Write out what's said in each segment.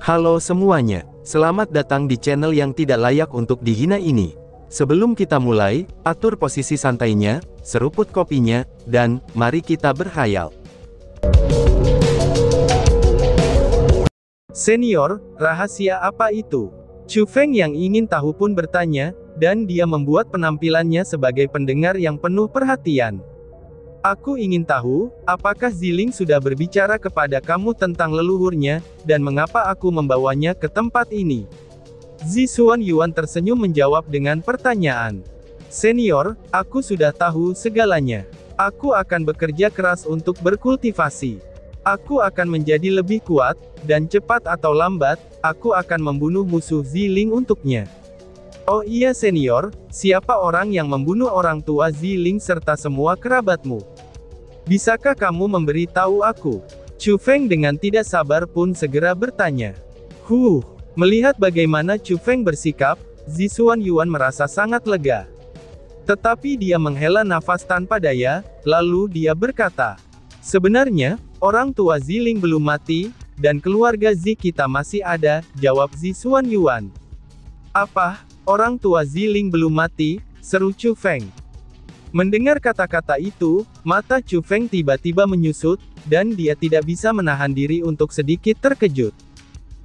Halo semuanya, selamat datang di channel yang tidak layak untuk dihina ini. Sebelum kita mulai, atur posisi santainya, seruput kopinya, dan mari kita berkhayal. Senior, rahasia apa itu? Chu Feng yang ingin tahu pun bertanya, dan dia membuat penampilannya sebagai pendengar yang penuh perhatian. Aku ingin tahu, apakah Ziling sudah berbicara kepada kamu tentang leluhurnya, dan mengapa aku membawanya ke tempat ini? Zixuan Yuan tersenyum menjawab dengan pertanyaan. Senior, aku sudah tahu segalanya. Aku akan bekerja keras untuk berkultivasi. Aku akan menjadi lebih kuat, dan cepat atau lambat, aku akan membunuh musuh Ziling untuknya. Oh iya senior, siapa orang yang membunuh orang tua Ziling serta semua kerabatmu? Bisakah kamu memberi tahu aku? Chu Feng dengan tidak sabar pun segera bertanya. Melihat bagaimana Chu Feng bersikap, Zixuan Yuan merasa sangat lega. Tetapi dia menghela nafas tanpa daya, lalu dia berkata, sebenarnya, orang tua Ziling belum mati, dan keluarga Zi kita masih ada, jawab Zixuan Yuan. Apa? Orang tua Ziling belum mati, seru Chu Feng. Mendengar kata-kata itu, mata Chu Feng tiba-tiba menyusut, dan dia tidak bisa menahan diri untuk sedikit terkejut.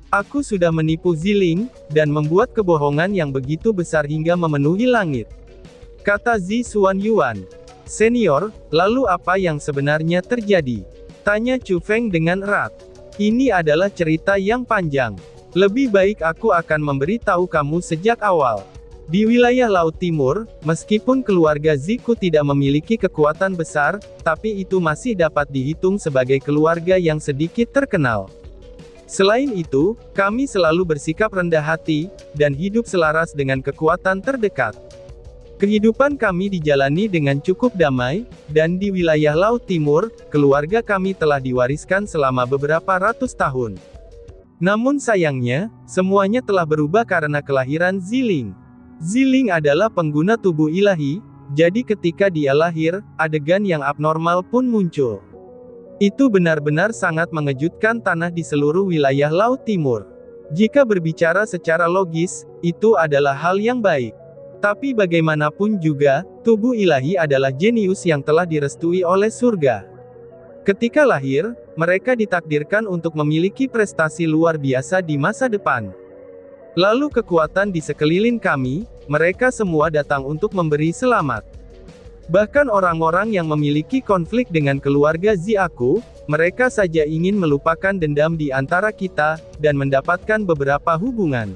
Aku sudah menipu Ziling, dan membuat kebohongan yang begitu besar hingga memenuhi langit. Kata Zixuan Yuan. Senior, lalu apa yang sebenarnya terjadi? Tanya Chu Feng dengan erat. Ini adalah cerita yang panjang. Lebih baik aku akan memberitahu kamu sejak awal. Di wilayah Laut Timur, meskipun keluarga Ziku tidak memiliki kekuatan besar, tapi itu masih dapat dihitung sebagai keluarga yang sedikit terkenal. Selain itu, kami selalu bersikap rendah hati, dan hidup selaras dengan kekuatan terdekat. Kehidupan kami dijalani dengan cukup damai, dan di wilayah Laut Timur, keluarga kami telah diwariskan selama beberapa ratus tahun. Namun sayangnya, semuanya telah berubah karena kelahiran Ziling. Ziling adalah pengguna tubuh ilahi, jadi ketika dia lahir, adegan yang abnormal pun muncul. Itu benar-benar sangat mengejutkan tanah di seluruh wilayah Laut Timur. Jika berbicara secara logis, itu adalah hal yang baik. Tapi bagaimanapun juga, tubuh ilahi adalah jenius yang telah direstui oleh surga. Ketika lahir, mereka ditakdirkan untuk memiliki prestasi luar biasa di masa depan. Lalu kekuatan di sekeliling kami, mereka semua datang untuk memberi selamat. Bahkan orang-orang yang memiliki konflik dengan keluarga Zi aku, mereka saja ingin melupakan dendam di antara kita, dan mendapatkan beberapa hubungan.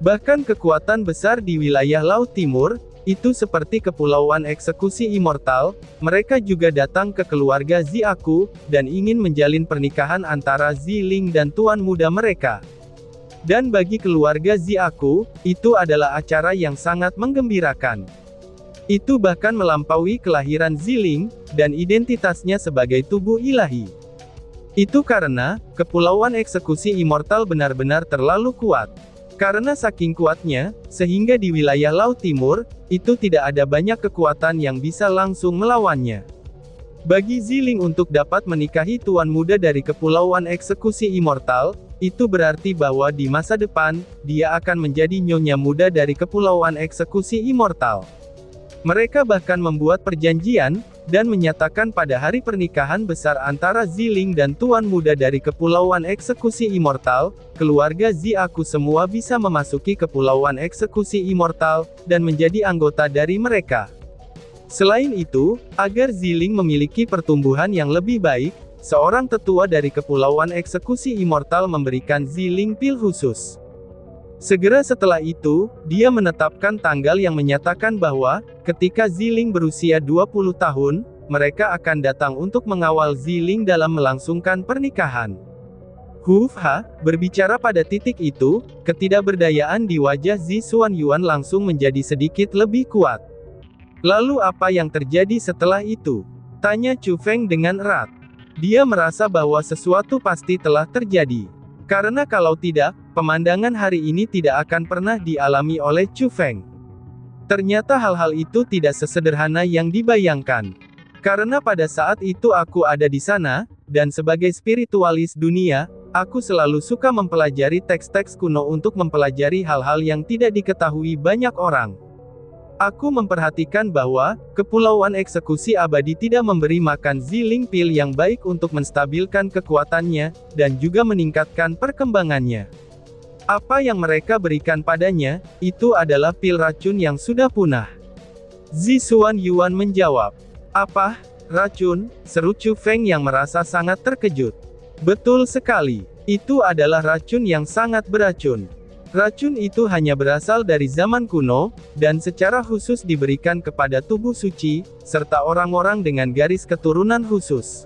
Bahkan kekuatan besar di wilayah Laut Timur, itu seperti kepulauan eksekusi immortal, mereka juga datang ke keluarga Zi aku, dan ingin menjalin pernikahan antara Ziling dan tuan muda mereka. Dan bagi keluarga Zi aku, itu adalah acara yang sangat menggembirakan. Itu bahkan melampaui kelahiran Ziling, dan identitasnya sebagai tubuh ilahi. Itu karena, kepulauan eksekusi immortal benar-benar terlalu kuat. Karena saking kuatnya, sehingga di wilayah Laut Timur, itu tidak ada banyak kekuatan yang bisa langsung melawannya. Bagi Ziling untuk dapat menikahi tuan muda dari kepulauan eksekusi immortal, itu berarti bahwa di masa depan, dia akan menjadi nyonya muda dari kepulauan eksekusi immortal. Mereka bahkan membuat perjanjian, dan menyatakan pada hari pernikahan besar antara Ziling dan tuan muda dari kepulauan eksekusi immortal, keluarga Zi aku semua bisa memasuki kepulauan eksekusi immortal, dan menjadi anggota dari mereka. Selain itu, agar Ziling memiliki pertumbuhan yang lebih baik, seorang tetua dari kepulauan eksekusi immortal memberikan Ziling pil khusus. Segera setelah itu, dia menetapkan tanggal yang menyatakan bahwa, ketika Ziling berusia 20 tahun, mereka akan datang untuk mengawal Ziling dalam melangsungkan pernikahan. Berbicara pada titik itu, ketidakberdayaan di wajah Zixuan Yuan langsung menjadi sedikit lebih kuat. Lalu apa yang terjadi setelah itu? Tanya Chu Feng dengan erat. Dia merasa bahwa sesuatu pasti telah terjadi. Karena kalau tidak, pemandangan hari ini tidak akan pernah dialami oleh Chu Feng. Ternyata hal-hal itu tidak sesederhana yang dibayangkan. Karena pada saat itu aku ada di sana, dan sebagai spiritualis dunia, Aku selalu suka mempelajari teks-teks kuno untuk mempelajari hal-hal yang tidak diketahui banyak orang. Aku memperhatikan bahwa Kepulauan Eksekusi Abadi tidak memberi makan Ziling pil yang baik untuk menstabilkan kekuatannya, dan juga meningkatkan perkembangannya. Apa yang mereka berikan padanya, itu adalah pil racun yang sudah punah. Zi Xuanyuan menjawab. Apa? Racun? Seru Chu Feng yang merasa sangat terkejut. Betul sekali. Itu adalah racun yang sangat beracun. Racun itu hanya berasal dari zaman kuno, dan secara khusus diberikan kepada tubuh suci, serta orang-orang dengan garis keturunan khusus.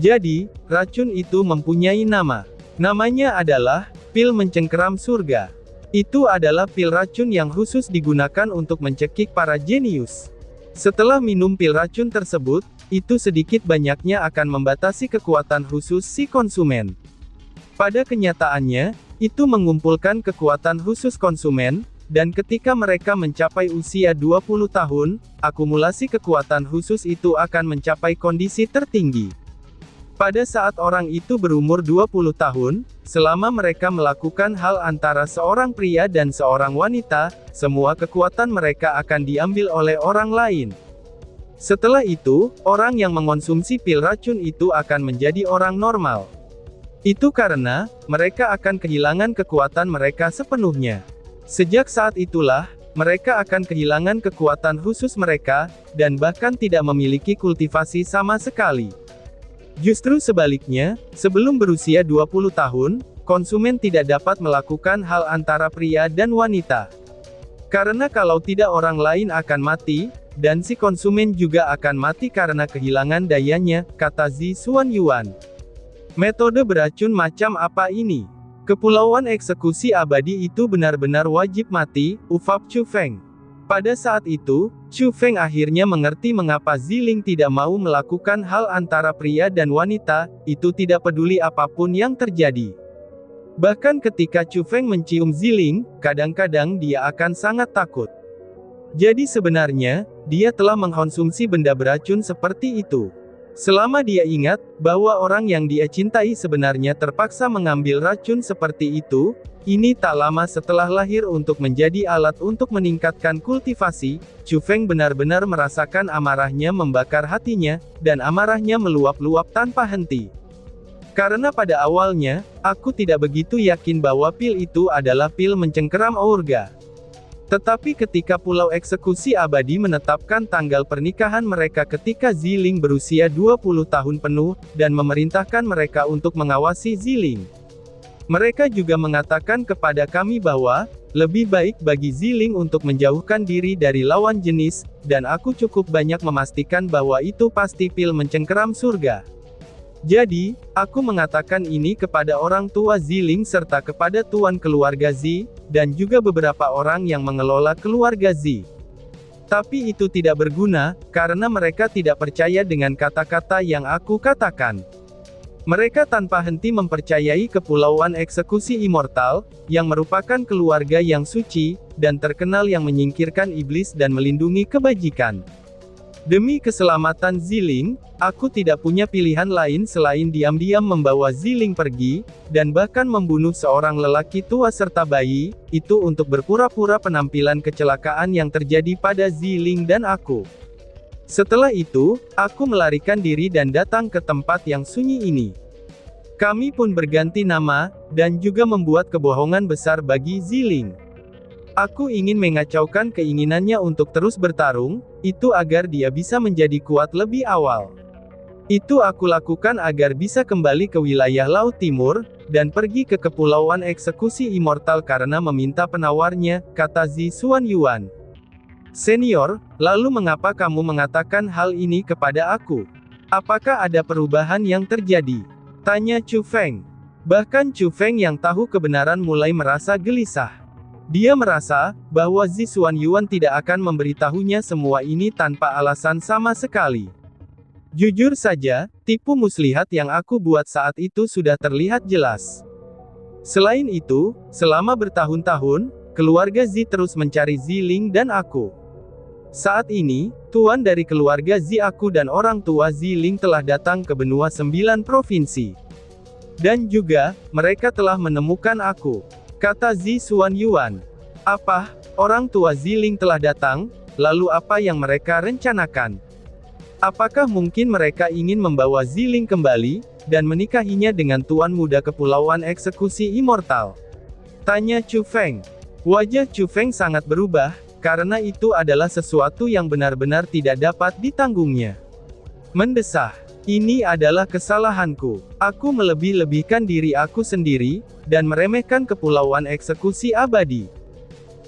Jadi, racun itu mempunyai nama. Namanya adalah, pil mencengkeram surga. Itu adalah pil racun yang khusus digunakan untuk mencekik para jenius. Setelah minum pil racun tersebut, itu sedikit banyaknya akan membatasi kekuatan khusus si konsumen. Pada kenyataannya, itu mengumpulkan kekuatan khusus konsumen, dan ketika mereka mencapai usia 20 tahun, akumulasi kekuatan khusus itu akan mencapai kondisi tertinggi. Pada saat orang itu berumur 20 tahun, selama mereka melakukan hal antara seorang pria dan seorang wanita, semua kekuatan mereka akan diambil oleh orang lain. Setelah itu, orang yang mengonsumsi pil racun itu akan menjadi orang normal. Itu karena, mereka akan kehilangan kekuatan mereka sepenuhnya. Sejak saat itulah, mereka akan kehilangan kekuatan khusus mereka, dan bahkan tidak memiliki kultivasi sama sekali. Justru sebaliknya, sebelum berusia 20 tahun, konsumen tidak dapat melakukan hal antara pria dan wanita. Karena kalau tidak orang lain akan mati, dan si konsumen juga akan mati karena kehilangan dayanya, kata Zi Xuanyuan. Metode beracun macam apa ini? Kepulauan Eksekusi Abadi itu benar-benar wajib mati, ufap Chu Feng. Pada saat itu, Chu Feng akhirnya mengerti mengapa Ziling tidak mau melakukan hal antara pria dan wanita, itu tidak peduli apapun yang terjadi. Bahkan ketika Chu Feng mencium Ziling, kadang-kadang dia akan sangat takut. Jadi sebenarnya, dia telah mengkonsumsi benda beracun seperti itu. Selama dia ingat, bahwa orang yang dia cintai sebenarnya terpaksa mengambil racun seperti itu, ini tak lama setelah lahir untuk menjadi alat untuk meningkatkan kultivasi, Chu Feng benar-benar merasakan amarahnya membakar hatinya, dan amarahnya meluap-luap tanpa henti. Karena pada awalnya, aku tidak begitu yakin bahwa pil itu adalah pil mencengkeram aurga. Tetapi ketika Pulau Eksekusi Abadi menetapkan tanggal pernikahan mereka ketika Ziling berusia 20 tahun penuh, dan memerintahkan mereka untuk mengawasi Ziling. Mereka juga mengatakan kepada kami bahwa, lebih baik bagi Ziling untuk menjauhkan diri dari lawan jenis, dan aku cukup banyak memastikan bahwa itu pasti pil mencengkeram surga. Jadi, aku mengatakan ini kepada orang tua Ziling serta kepada tuan keluarga Zi, dan juga beberapa orang yang mengelola keluarga Zi. Tapi itu tidak berguna, karena mereka tidak percaya dengan kata-kata yang aku katakan. Mereka tanpa henti mempercayai Kepulauan Eksekusi Immortal, yang merupakan keluarga yang suci, dan terkenal yang menyingkirkan iblis dan melindungi kebajikan. Demi keselamatan Ziling, aku tidak punya pilihan lain selain diam-diam membawa Ziling pergi, dan bahkan membunuh seorang lelaki tua serta bayi, itu untuk berpura-pura penampilan kecelakaan yang terjadi pada Ziling dan aku. Setelah itu, aku melarikan diri dan datang ke tempat yang sunyi ini. Kami pun berganti nama, dan juga membuat kebohongan besar bagi Ziling. Aku ingin mengacaukan keinginannya untuk terus bertarung, itu agar dia bisa menjadi kuat lebih awal. Itu aku lakukan agar bisa kembali ke wilayah Laut Timur, dan pergi ke Kepulauan Eksekusi Immortal karena meminta penawarnya, kata Zi Xuanyuan. Senior, lalu mengapa kamu mengatakan hal ini kepada aku? Apakah ada perubahan yang terjadi? Tanya Chu Feng. Bahkan Chu Feng yang tahu kebenaran mulai merasa gelisah. Dia merasa, bahwa Zi Xuanyuan tidak akan memberitahunya semua ini tanpa alasan sama sekali. Jujur saja, tipu muslihat yang aku buat saat itu sudah terlihat jelas. Selain itu, selama bertahun-tahun, keluarga Zi terus mencari Ziling dan aku. Saat ini, tuan dari keluarga Zi aku dan orang tua Ziling telah datang ke benua 9 provinsi. Dan juga, mereka telah menemukan aku, kata Zi Xuanyuan. Apa? Orang tua Ziling telah datang, lalu apa yang mereka rencanakan? Apakah mungkin mereka ingin membawa Ziling kembali, dan menikahinya dengan tuan muda Kepulauan Eksekusi Immortal? Tanya Chu Feng. Wajah Chu Feng sangat berubah, karena itu adalah sesuatu yang benar-benar tidak dapat ditanggungnya. Mendesah. Ini adalah kesalahanku. Aku melebih-lebihkan diri aku sendiri, dan meremehkan Kepulauan Eksekusi Abadi.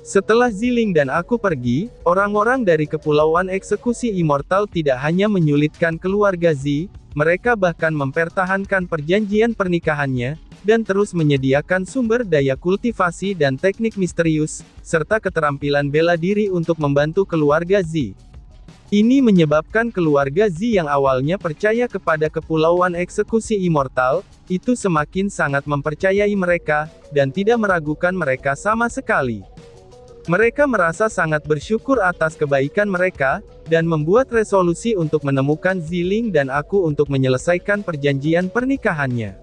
Setelah Ziling dan aku pergi, orang-orang dari Kepulauan Eksekusi Immortal tidak hanya menyulitkan keluarga Zi, mereka bahkan mempertahankan perjanjian pernikahannya, dan terus menyediakan sumber daya kultivasi dan teknik misterius, serta keterampilan bela diri untuk membantu keluarga Zi. Ini menyebabkan keluarga Zi yang awalnya percaya kepada Kepulauan Eksekusi Immortal, itu semakin sangat mempercayai mereka, dan tidak meragukan mereka sama sekali. Mereka merasa sangat bersyukur atas kebaikan mereka, dan membuat resolusi untuk menemukan Ziling dan aku untuk menyelesaikan perjanjian pernikahannya.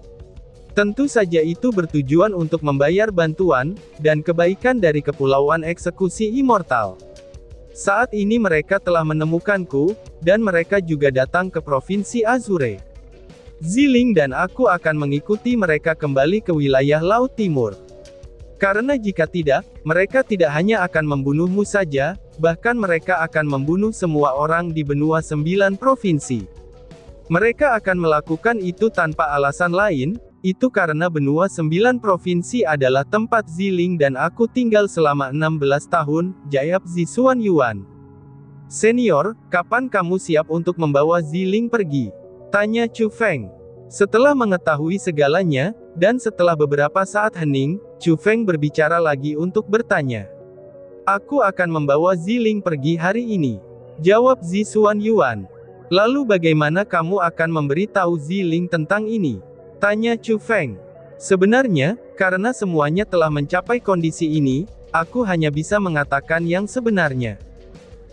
Tentu saja itu bertujuan untuk membayar bantuan, dan kebaikan dari Kepulauan Eksekusi Immortal. Saat ini mereka telah menemukanku, dan mereka juga datang ke Provinsi Azure. Ziling dan aku akan mengikuti mereka kembali ke wilayah Laut Timur. Karena jika tidak, mereka tidak hanya akan membunuhmu saja, bahkan mereka akan membunuh semua orang di benua 9 provinsi. Mereka akan melakukan itu tanpa alasan lain, itu karena benua 9 provinsi adalah tempat Ziling dan aku tinggal selama 16 tahun, jawab Zi Xuanyuan. Senior, kapan kamu siap untuk membawa Ziling pergi? Tanya Chu Feng. Setelah mengetahui segalanya, dan setelah beberapa saat hening, Chu Feng berbicara lagi untuk bertanya. Aku akan membawa Ziling pergi hari ini, jawab Zi Xuanyuan. Lalu bagaimana kamu akan memberitahu Ziling tentang ini? Tanya Chu Feng. Sebenarnya, karena semuanya telah mencapai kondisi ini, aku hanya bisa mengatakan yang sebenarnya.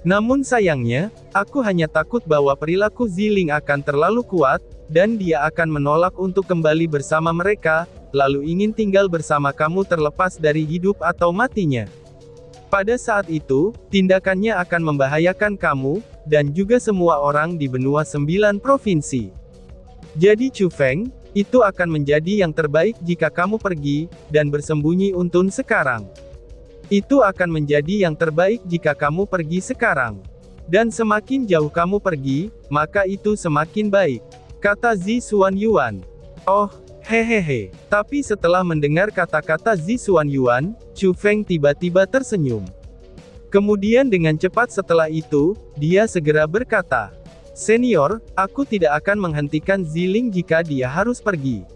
Namun sayangnya, aku hanya takut bahwa perilaku Ziling akan terlalu kuat, dan dia akan menolak untuk kembali bersama mereka, lalu ingin tinggal bersama kamu terlepas dari hidup atau matinya. Pada saat itu, tindakannya akan membahayakan kamu, dan juga semua orang di benua 9 provinsi. Jadi Chu Feng, itu akan menjadi yang terbaik jika kamu pergi, dan bersembunyi untun sekarang. Itu akan menjadi yang terbaik jika kamu pergi sekarang. Dan semakin jauh kamu pergi, maka itu semakin baik, kata Zi Xuanyuan. Oh, hehehe. Tapi setelah mendengar kata-kata Zi Xuanyuan, Chu Feng tiba-tiba tersenyum. Kemudian dengan cepat setelah itu, dia segera berkata, Senior, aku tidak akan menghentikan Ziling jika dia harus pergi.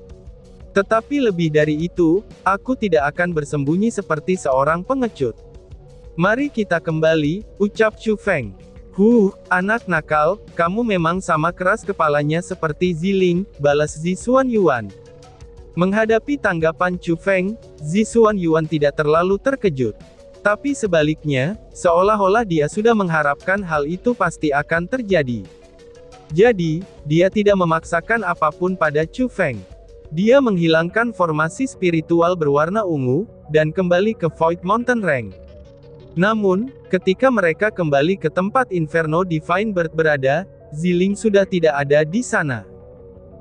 Tetapi lebih dari itu, aku tidak akan bersembunyi seperti seorang pengecut. Mari kita kembali, ucap Chu Feng. Anak nakal, kamu memang sama keras kepalanya seperti Ziling, balas Zi Xuanyuan. Menghadapi tanggapan Chu Feng, Zi Xuanyuan tidak terlalu terkejut. Tapi sebaliknya, seolah-olah dia sudah mengharapkan hal itu pasti akan terjadi. Jadi, dia tidak memaksakan apapun pada Chu Feng. Dia menghilangkan formasi spiritual berwarna ungu, dan kembali ke Void Mountain Range. Namun, ketika mereka kembali ke tempat Inferno Divine Bird berada, Ziling sudah tidak ada di sana.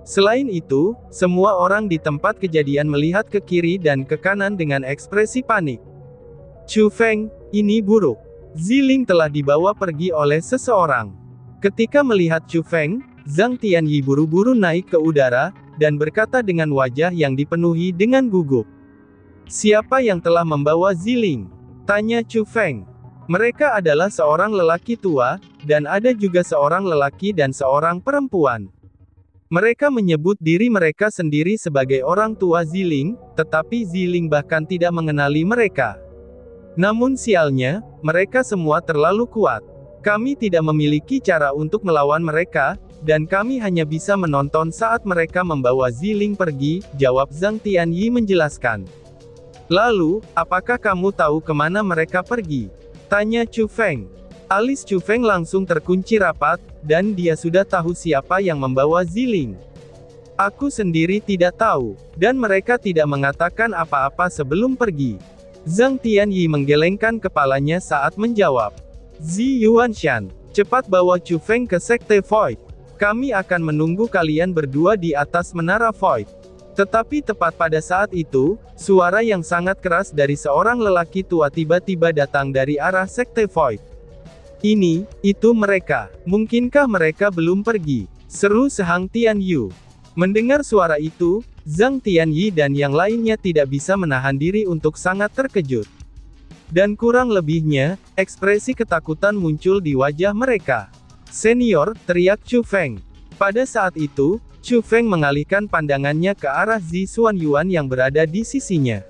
Selain itu, semua orang di tempat kejadian melihat ke kiri dan ke kanan dengan ekspresi panik. Chu Feng, ini buruk. Ziling telah dibawa pergi oleh seseorang. Ketika melihat Chu Feng, Zhang Tianyi buru-buru naik ke udara, dan berkata dengan wajah yang dipenuhi dengan gugup. Siapa yang telah membawa Ziling? Tanya Chu Feng. Mereka adalah seorang lelaki tua, dan ada juga seorang lelaki dan seorang perempuan. Mereka menyebut diri mereka sendiri sebagai orang tua Ziling, tetapi Ziling bahkan tidak mengenali mereka. Namun sialnya, mereka semua terlalu kuat. Kami tidak memiliki cara untuk melawan mereka, dan kami hanya bisa menonton saat mereka membawa Ziling pergi, jawab Zhang Tianyi menjelaskan. Lalu, apakah kamu tahu kemana mereka pergi? Tanya Chu Feng. Alis Chu Feng langsung terkunci rapat, dan dia sudah tahu siapa yang membawa Ziling. Aku sendiri tidak tahu, dan mereka tidak mengatakan apa-apa sebelum pergi. Zhang Tianyi menggelengkan kepalanya saat menjawab. Zi Yuanshan, cepat bawa Chu Feng ke Sekte Void. Kami akan menunggu kalian berdua di atas menara Void. Tetapi tepat pada saat itu, suara yang sangat keras dari seorang lelaki tua tiba-tiba datang dari arah Sekte Void. Itu mereka. Mungkinkah mereka belum pergi? Seru Zhang Tianyu. Mendengar suara itu, Zhang Tianyi dan yang lainnya tidak bisa menahan diri untuk sangat terkejut. Dan kurang lebihnya, ekspresi ketakutan muncul di wajah mereka. Senior, teriak Chu Feng. Pada saat itu, Chu Feng mengalihkan pandangannya ke arah Zi Xuanyuan yang berada di sisinya.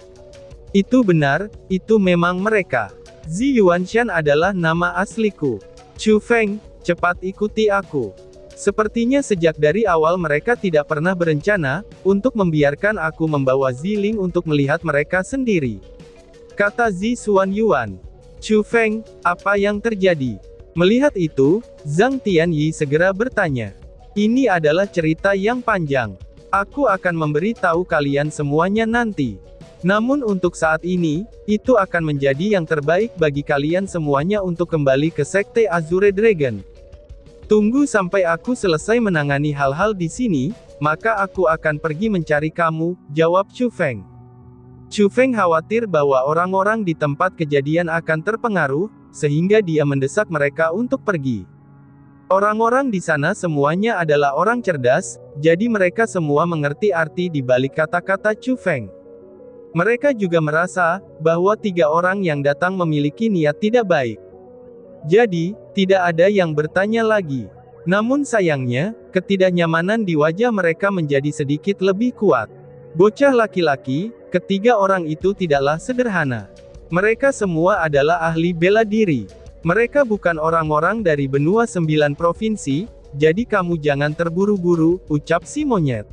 Itu benar, itu memang mereka. Zi Yuanshan adalah nama asliku. Chu Feng, cepat ikuti aku. Sepertinya sejak dari awal mereka tidak pernah berencana untuk membiarkan aku membawa Ziling untuk melihat mereka sendiri. Kata Zi Xuanyuan. Chu Feng, apa yang terjadi? Melihat itu, Zhang Tianyi segera bertanya. Ini adalah cerita yang panjang. Aku akan memberitahu kalian semuanya nanti. Namun untuk saat ini, itu akan menjadi yang terbaik bagi kalian semuanya untuk kembali ke Sekte Azure Dragon. Tunggu sampai aku selesai menangani hal-hal di sini, maka aku akan pergi mencari kamu, jawab Chu Feng. Chu Feng khawatir bahwa orang-orang di tempat kejadian akan terpengaruh, sehingga dia mendesak mereka untuk pergi. Orang-orang di sana semuanya adalah orang cerdas, jadi mereka semua mengerti arti di balik kata-kata Chu Feng. Mereka juga merasa bahwa 3 orang yang datang memiliki niat tidak baik. Jadi, tidak ada yang bertanya lagi. Namun sayangnya, ketidaknyamanan di wajah mereka menjadi sedikit lebih kuat. Bocah laki-laki, ketiga orang itu tidaklah sederhana. Mereka semua adalah ahli bela diri. Mereka bukan orang-orang dari benua 9 provinsi, jadi kamu jangan terburu-buru, ucap si monyet.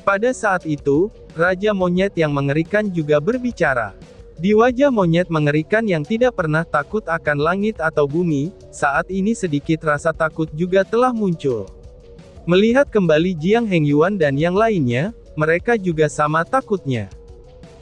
Pada saat itu, Raja Monyet yang mengerikan juga berbicara. Di wajah monyet mengerikan yang tidak pernah takut akan langit atau bumi, saat ini sedikit rasa takut juga telah muncul. Melihat kembali Jiang Hengyuan dan yang lainnya, mereka juga sama takutnya.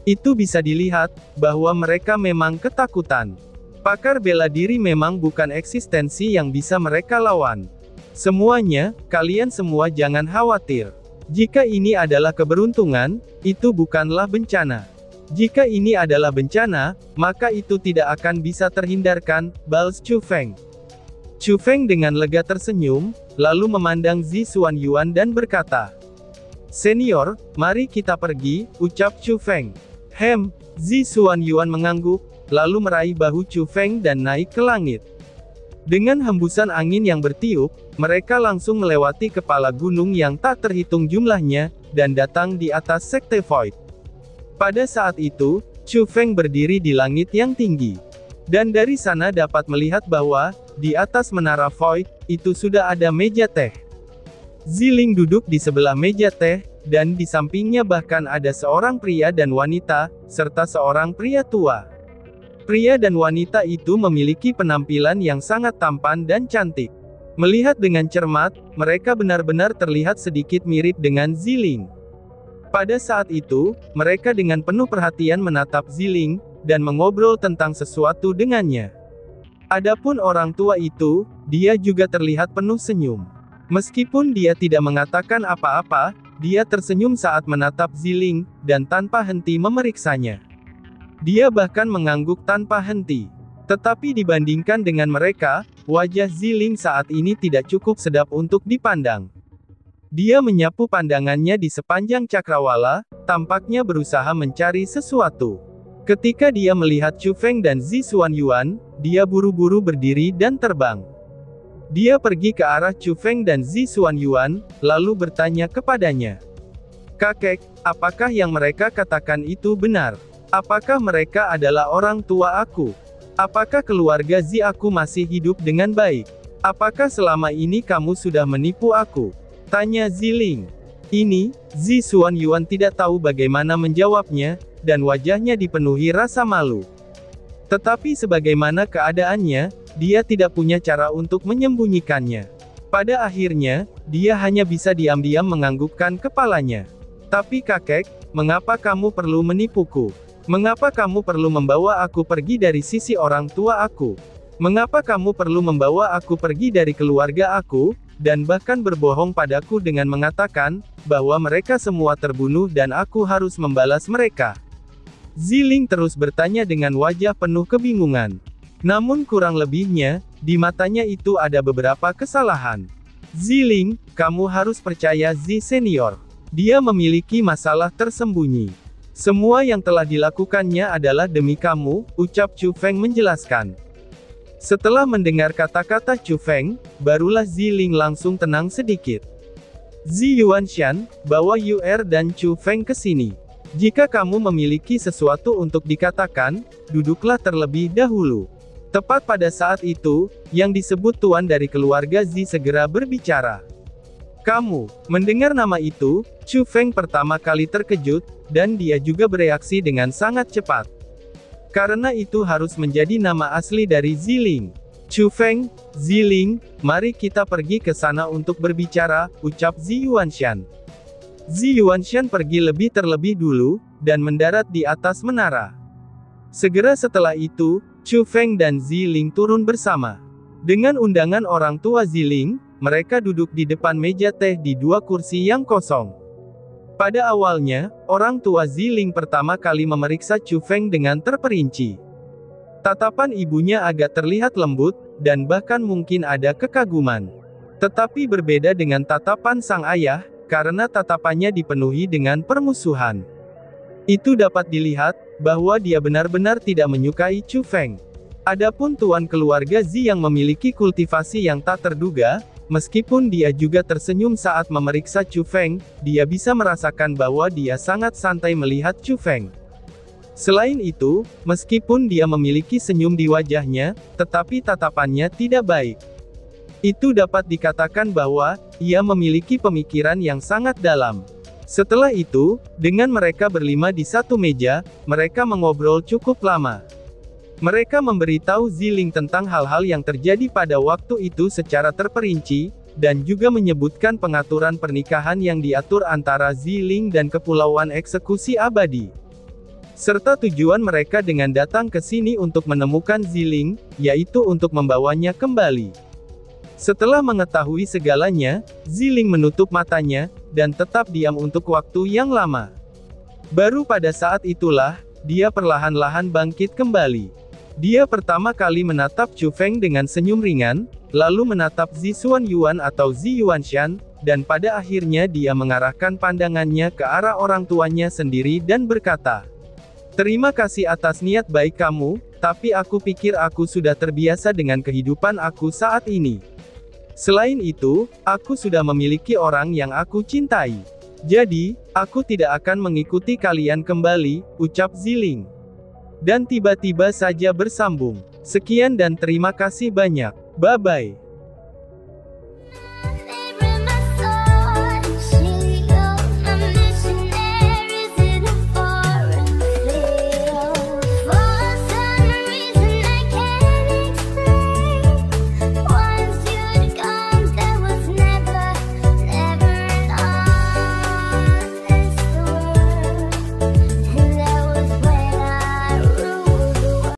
Itu bisa dilihat, bahwa mereka memang ketakutan. Pakar bela diri memang bukan eksistensi yang bisa mereka lawan. Semuanya, kalian semua jangan khawatir. Jika ini adalah keberuntungan, itu bukanlah bencana. Jika ini adalah bencana, maka itu tidak akan bisa terhindarkan, balas Chu Feng. Chu Feng dengan lega tersenyum, lalu memandang Zi Xuanyuan dan berkata, Senior, mari kita pergi, ucap Chu Feng. Zi Xuanyuan mengangguk, lalu meraih bahu Chu Feng dan naik ke langit. Dengan hembusan angin yang bertiup, mereka langsung melewati kepala gunung yang tak terhitung jumlahnya, dan datang di atas Sekte Void. Pada saat itu, Chu Feng berdiri di langit yang tinggi. Dan dari sana dapat melihat bahwa, di atas menara Void, itu sudah ada meja teh. Ziling duduk di sebelah meja teh, dan di sampingnya bahkan ada seorang pria dan wanita, serta seorang pria tua. Pria dan wanita itu memiliki penampilan yang sangat tampan dan cantik. Melihat dengan cermat, mereka benar-benar terlihat sedikit mirip dengan Ziling. Pada saat itu, mereka dengan penuh perhatian menatap Ziling, dan mengobrol tentang sesuatu dengannya. Adapun orang tua itu, dia juga terlihat penuh senyum. Meskipun dia tidak mengatakan apa-apa, dia tersenyum saat menatap Ziling, dan tanpa henti memeriksanya. Dia bahkan mengangguk tanpa henti. Tetapi dibandingkan dengan mereka, wajah Ziling saat ini tidak cukup sedap untuk dipandang. Dia menyapu pandangannya di sepanjang cakrawala, tampaknya berusaha mencari sesuatu. Ketika dia melihat Chu Feng dan Zi Xuanyuan, dia buru-buru berdiri dan terbang. Dia pergi ke arah Chu Feng dan Zi Xuanyuan, lalu bertanya kepadanya. Kakek, apakah yang mereka katakan itu benar? Apakah mereka adalah orang tua aku? Apakah keluarga Zi aku masih hidup dengan baik? Apakah selama ini kamu sudah menipu aku? Tanya Ziling. Ini, Zi Xuanyuan tidak tahu bagaimana menjawabnya, dan wajahnya dipenuhi rasa malu. Tetapi sebagaimana keadaannya, dia tidak punya cara untuk menyembunyikannya. Pada akhirnya, dia hanya bisa diam-diam menganggukkan kepalanya. Tapi kakek, mengapa kamu perlu menipuku? Mengapa kamu perlu membawa aku pergi dari sisi orang tua aku? Mengapa kamu perlu membawa aku pergi dari keluarga aku, dan bahkan berbohong padaku dengan mengatakan, bahwa mereka semua terbunuh dan aku harus membalas mereka? Ziling terus bertanya dengan wajah penuh kebingungan. Namun kurang lebihnya, di matanya itu ada beberapa kesalahan. Ziling, kamu harus percaya Zi Senior. Dia memiliki masalah tersembunyi. Semua yang telah dilakukannya adalah demi kamu, ucap Chu Feng menjelaskan. Setelah mendengar kata-kata Chu Feng, barulah Ziling langsung tenang sedikit. Zi Yuanshan, bawa Yuer dan Chu Feng ke sini. Jika kamu memiliki sesuatu untuk dikatakan, duduklah terlebih dahulu. Tepat pada saat itu, yang disebut tuan dari keluarga Zi segera berbicara. Kamu, mendengar nama itu, Chu Feng pertama kali terkejut, dan dia juga bereaksi dengan sangat cepat. Karena itu harus menjadi nama asli dari Ziling. Chu Feng, Ziling, mari kita pergi ke sana untuk berbicara, ucap Zi Yuanshan. Zi Yuanshan pergi terlebih dulu, dan mendarat di atas menara. Segera setelah itu, Chu Feng dan Ziling turun bersama. Dengan undangan orang tua Ziling, mereka duduk di depan meja teh di dua kursi yang kosong. Pada awalnya, orang tua Ziling pertama kali memeriksa Chu Feng dengan terperinci. Tatapan ibunya agak terlihat lembut, dan bahkan mungkin ada kekaguman. Tetapi berbeda dengan tatapan sang ayah, karena tatapannya dipenuhi dengan permusuhan. Itu dapat dilihat, bahwa dia benar-benar tidak menyukai Chu Feng. Adapun tuan keluarga Zi yang memiliki kultivasi yang tak terduga, meskipun dia juga tersenyum saat memeriksa Chu Feng, dia bisa merasakan bahwa dia sangat santai melihat Chu Feng. Selain itu, meskipun dia memiliki senyum di wajahnya, tetapi tatapannya tidak baik. Itu dapat dikatakan bahwa, ia memiliki pemikiran yang sangat dalam. Setelah itu, dengan mereka berlima di satu meja, mereka mengobrol cukup lama. Mereka memberitahu Ziling tentang hal-hal yang terjadi pada waktu itu secara terperinci, dan juga menyebutkan pengaturan pernikahan yang diatur antara Ziling dan Kepulauan Eksekusi Abadi. Serta tujuan mereka dengan datang ke sini untuk menemukan Ziling, yaitu untuk membawanya kembali. Setelah mengetahui segalanya, Ziling menutup matanya, dan tetap diam untuk waktu yang lama. Baru pada saat itulah, dia perlahan-lahan bangkit kembali. Dia pertama kali menatap Chu Feng dengan senyum ringan, lalu menatap Zi Xuanyuan atau Zi Yuanshan, dan pada akhirnya dia mengarahkan pandangannya ke arah orang tuanya sendiri dan berkata, "Terima kasih atas niat baik kamu, tapi aku pikir aku sudah terbiasa dengan kehidupan aku saat ini. Selain itu, aku sudah memiliki orang yang aku cintai. Jadi, aku tidak akan mengikuti kalian kembali," ucap Ziling. Dan tiba-tiba saja bersambung. Sekian dan terima kasih banyak. Bye-bye.